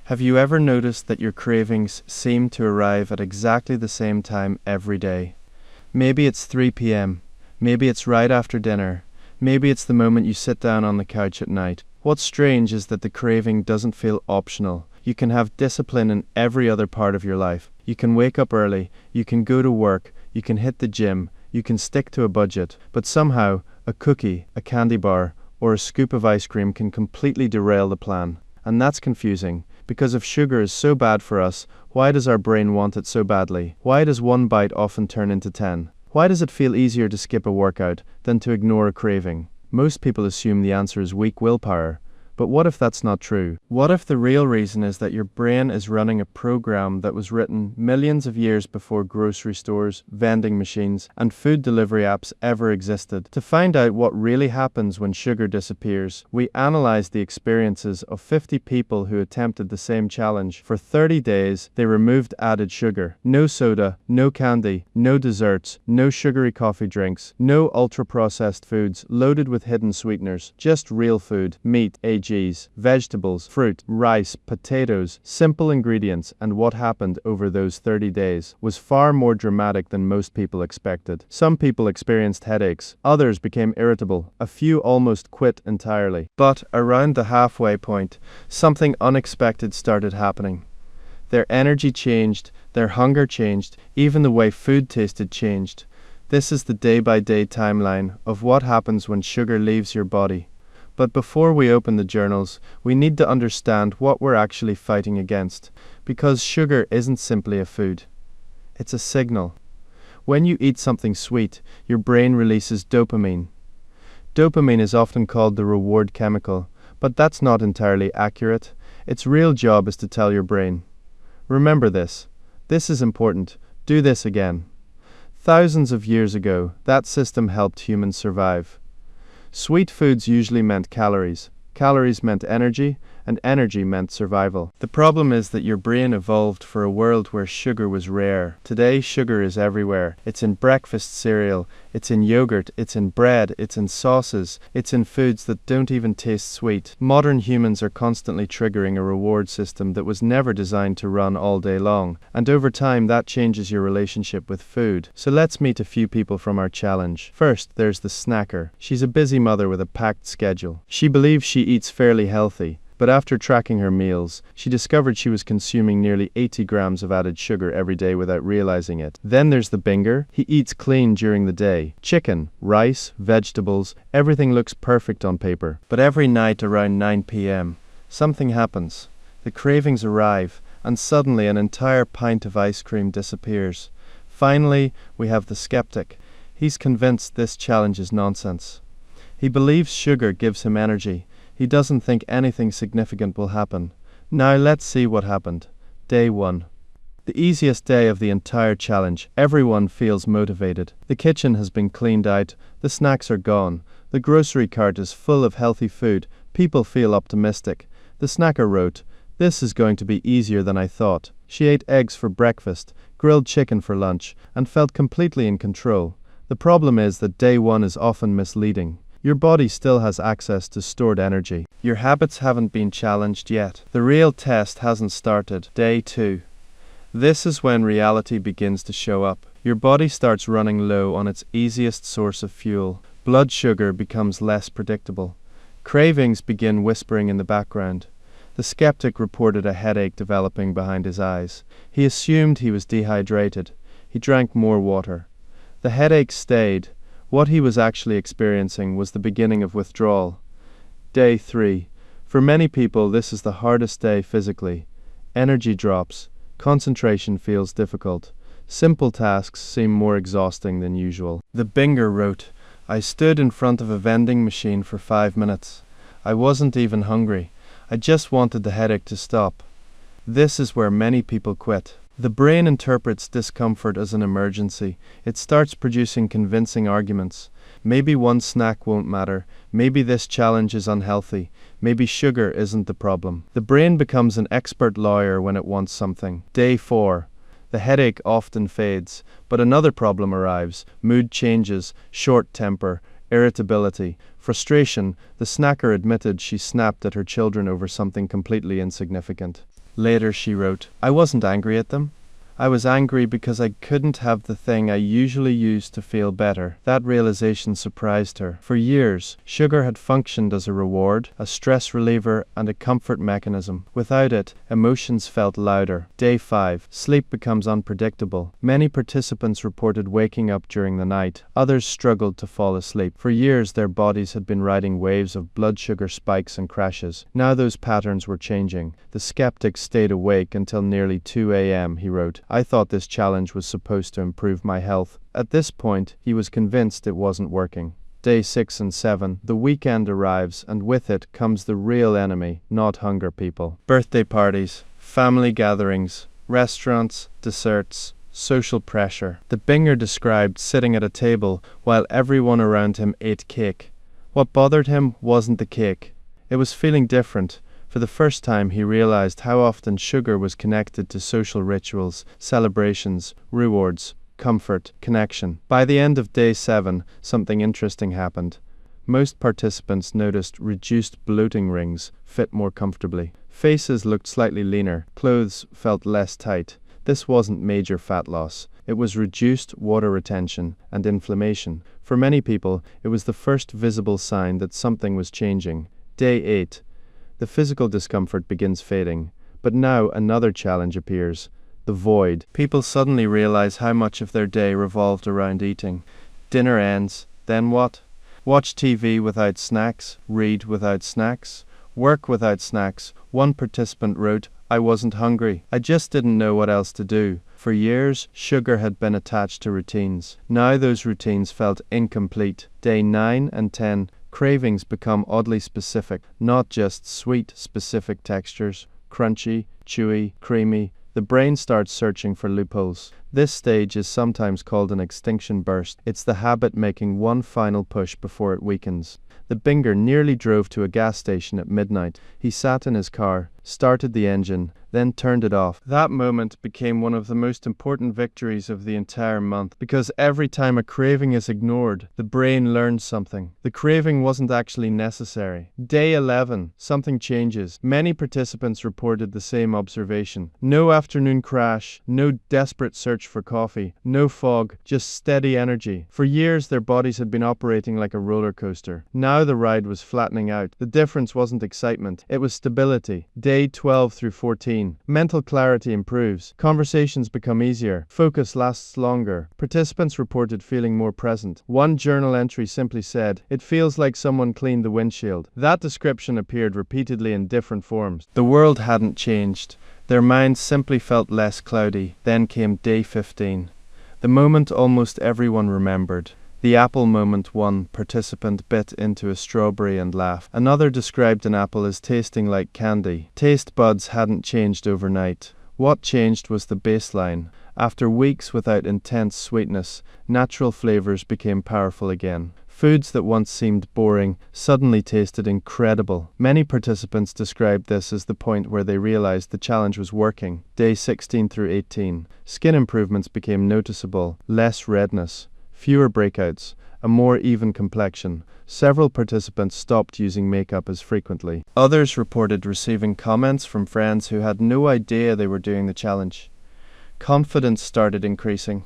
Have you ever noticed that your cravings seem to arrive at exactly the same time every day? Maybe it's 3 p.m., maybe it's right after dinner, maybe it's the moment you sit down on the couch at night. What's strange is that the craving doesn't feel optional. You can have discipline in every other part of your life. You can wake up early, you can go to work, you can hit the gym, you can stick to a budget, but somehow a cookie, a candy bar, or a scoop of ice cream can completely derail the plan. And that's confusing, because if sugar is so bad for us, why does our brain want it so badly? Why does one bite often turn into 10? Why does it feel easier to skip a workout than to ignore a craving? Most people assume the answer is weak willpower. But what if that's not true? What if the real reason is that your brain is running a program that was written millions of years before grocery stores, vending machines, and food delivery apps ever existed? To find out what really happens when sugar disappears, we analyzed the experiences of 50 people who attempted the same challenge. For 30 days, they removed added sugar. No soda, no candy, no desserts, no sugary coffee drinks, no ultra-processed foods loaded with hidden sweeteners, just real food, meat, vegetables, fruit, rice, potatoes, simple ingredients. And what happened over those 30 days was far more dramatic than most people expected. Some people experienced headaches, others became irritable, a few almost quit entirely. But around the halfway point, something unexpected started happening. Their energy changed, their hunger changed, even the way food tasted changed. This is the day-by-day timeline of what happens when sugar leaves your body. But before we open the journals, we need to understand what we're actually fighting against, because sugar isn't simply a food. It's a signal. When you eat something sweet, your brain releases dopamine. Dopamine is often called the reward chemical, but that's not entirely accurate. Its real job is to tell your brain, remember this. This is important. Do this again. Thousands of years ago, that system helped humans survive. Sweet foods usually meant calories. Calories meant energy, and energy meant survival. The problem is that your brain evolved for a world where sugar was rare. Today, sugar is everywhere. It's in breakfast cereal, it's in yogurt, it's in bread, it's in sauces, it's in foods that don't even taste sweet. Modern humans are constantly triggering a reward system that was never designed to run all day long, and over time that changes your relationship with food. So let's meet a few people from our challenge. First, there's the snacker. She's a busy mother with a packed schedule. She believes she eats fairly healthy, but after tracking her meals, she discovered she was consuming nearly 80 grams of added sugar every day without realizing it. Then there's the binger. He eats clean during the day. Chicken, rice, vegetables, everything looks perfect on paper. But every night around 9 p.m., something happens. The cravings arrive, and suddenly an entire pint of ice cream disappears. Finally, we have the skeptic. He's convinced this challenge is nonsense. He believes sugar gives him energy. He doesn't think anything significant will happen. Now let's see what happened. Day 1. The easiest day of the entire challenge. Everyone feels motivated. The kitchen has been cleaned out. The snacks are gone. The grocery cart is full of healthy food. People feel optimistic. The snacker wrote, "This is going to be easier than I thought." She ate eggs for breakfast, grilled chicken for lunch, and felt completely in control. The problem is that day 1 is often misleading. Your body still has access to stored energy. Your habits haven't been challenged yet. The real test hasn't started. Day 2. This is when reality begins to show up. Your body starts running low on its easiest source of fuel. Blood sugar becomes less predictable. Cravings begin whispering in the background. The skeptic reported a headache developing behind his eyes. He assumed he was dehydrated. He drank more water. The headache stayed. What he was actually experiencing was the beginning of withdrawal. Day 3. For many people, this is the hardest day physically. Energy drops. Concentration feels difficult. Simple tasks seem more exhausting than usual. The binger wrote, "I stood in front of a vending machine for 5 minutes. I wasn't even hungry. I just wanted the headache to stop." This is where many people quit. The brain interprets discomfort as an emergency. It starts producing convincing arguments. Maybe one snack won't matter. Maybe this challenge is unhealthy. Maybe sugar isn't the problem. The brain becomes an expert lawyer when it wants something. Day 4. The headache often fades, but another problem arrives. Mood changes, short temper, irritability, frustration. The snacker admitted she snapped at her children over something completely insignificant. Later she wrote, "I wasn't angry at them. I was angry because I couldn't have the thing I usually use to feel better." That realization surprised her. For years, sugar had functioned as a reward, a stress reliever, and a comfort mechanism. Without it, emotions felt louder. Day 5. Sleep becomes unpredictable. Many participants reported waking up during the night. Others struggled to fall asleep. For years, their bodies had been riding waves of blood sugar spikes and crashes. Now those patterns were changing. The skeptic stayed awake until nearly 2 a.m., he wrote. "I thought this challenge was supposed to improve my health." At this point, he was convinced it wasn't working. Day 6 and 7, the weekend arrives, and with it comes the real enemy, not hunger, people. Birthday parties, family gatherings, restaurants, desserts, social pressure. The binger described sitting at a table while everyone around him ate cake. What bothered him wasn't the cake. It was feeling different. For the first time, he realized how often sugar was connected to social rituals, celebrations, rewards, comfort, connection. By the end of day 7, something interesting happened. Most participants noticed reduced bloating rings, fit more comfortably. Faces looked slightly leaner, clothes felt less tight. This wasn't major fat loss. It was reduced water retention and inflammation. For many people, it was the first visible sign that something was changing. Day 8. The physical discomfort begins fading, but now another challenge appears: the void. People suddenly realize how much of their day revolved around eating. Dinner ends, then what? Watch TV without snacks, read without snacks, work without snacks. One participant wrote, "I wasn't hungry. I just didn't know what else to do." For years, sugar had been attached to routines. Now those routines felt incomplete. Day 9 and 10. Cravings become oddly specific, not just sweet, specific textures, crunchy, chewy, creamy. The brain starts searching for loopholes. This stage is sometimes called an extinction burst. It's the habit making one final push before it weakens. The binger nearly drove to a gas station at midnight. He sat in his car, started the engine, then turned it off. That moment became one of the most important victories of the entire month, because every time a craving is ignored, the brain learns something. The craving wasn't actually necessary. Day 11, something changes. Many participants reported the same observation. No afternoon crash, no desperate search for coffee, no fog, just steady energy. For years, their bodies had been operating like a roller coaster. Now the ride was flattening out. The difference wasn't excitement, it was stability. Day 12 through 14. Mental clarity improves. Conversations become easier. Focus lasts longer. Participants reported feeling more present. One journal entry simply said, "It feels like someone cleaned the windshield." That description appeared repeatedly in different forms. The world hadn't changed. Their minds simply felt less cloudy. Then came day 15. The moment almost everyone remembered. The apple moment. One participant bit into a strawberry and laughed. Another described an apple as tasting like candy. Taste buds hadn't changed overnight. What changed was the baseline. After weeks without intense sweetness, natural flavors became powerful again. Foods that once seemed boring suddenly tasted incredible. Many participants described this as the point where they realized the challenge was working. Day 16 through 18. Skin improvements became noticeable. Less redness, fewer breakouts, a more even complexion. Several participants stopped using makeup as frequently. Others reported receiving comments from friends who had no idea they were doing the challenge. Confidence started increasing,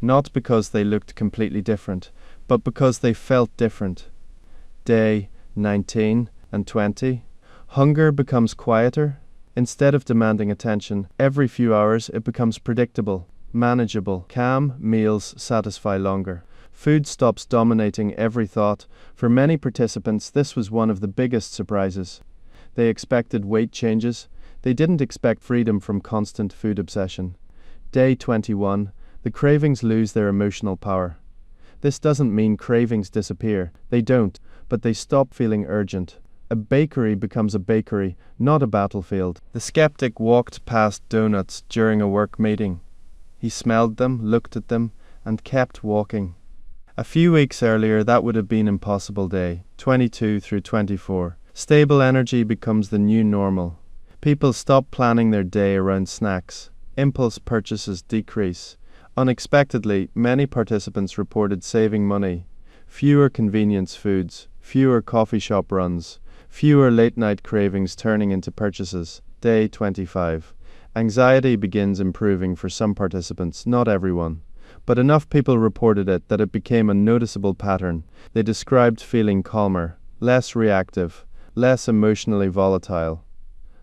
not because they looked completely different, but because they felt different. Day 19 and 20. Hunger becomes quieter. Instead of demanding attention, every few hours it becomes predictable, manageable. Calm meals satisfy longer. Food stops dominating every thought. For many participants, this was one of the biggest surprises. They expected weight changes. They didn't expect freedom from constant food obsession. Day 21. The cravings lose their emotional power. This doesn't mean cravings disappear. They don't, but they stop feeling urgent. A bakery becomes a bakery, not a battlefield. The skeptic walked past donuts during a work meeting. He smelled them, looked at them, and kept walking. A few weeks earlier, that would have been impossible. Day 22 through 24. Stable energy becomes the new normal. People stop planning their day around snacks. Impulse purchases decrease. Unexpectedly, many participants reported saving money. Fewer convenience foods, fewer coffee shop runs, fewer late-night cravings turning into purchases. Day 25. Anxiety begins improving for some participants, not everyone. But enough people reported it that it became a noticeable pattern. They described feeling calmer, less reactive, less emotionally volatile.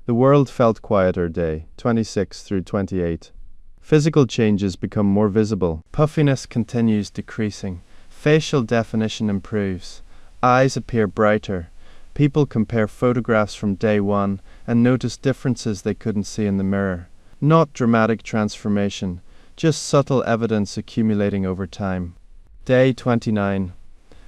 The world felt quieter. Day 26 through 28. Physical changes become more visible. Puffiness continues decreasing. Facial definition improves. Eyes appear brighter. People compare photographs from day one and notice differences they couldn't see in the mirror. Not dramatic transformation, just subtle evidence accumulating over time. Day 29.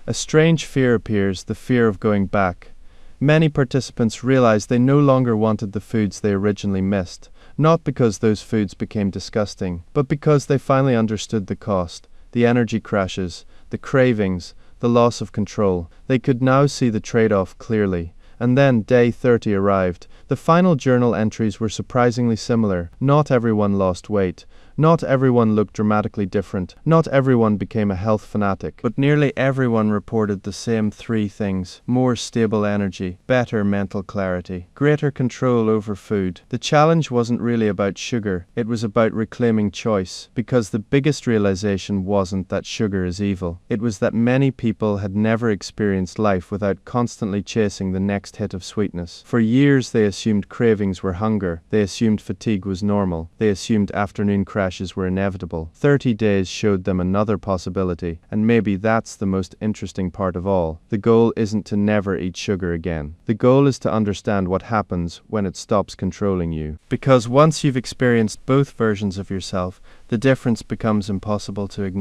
A strange fear appears, the fear of going back. Many participants realized they no longer wanted the foods they originally missed, not because those foods became disgusting, but because they finally understood the cost, the energy crashes, the cravings, the loss of control. They could now see the trade-off clearly. And then day 30 arrived. The final journal entries were surprisingly similar. Not everyone lost weight. Not everyone looked dramatically different. Not everyone became a health fanatic. But nearly everyone reported the same three things: more stable energy, better mental clarity, greater control over food. The challenge wasn't really about sugar. It was about reclaiming choice. Because the biggest realization wasn't that sugar is evil. It was that many people had never experienced life without constantly chasing the next hit of sweetness. For years they assumed cravings were hunger. They assumed fatigue was normal. They assumed afternoon crashes were inevitable. 30 days showed them another possibility, and maybe that's the most interesting part of all. The goal isn't to never eat sugar again. The goal is to understand what happens when it stops controlling you. Because once you've experienced both versions of yourself, the difference becomes impossible to ignore.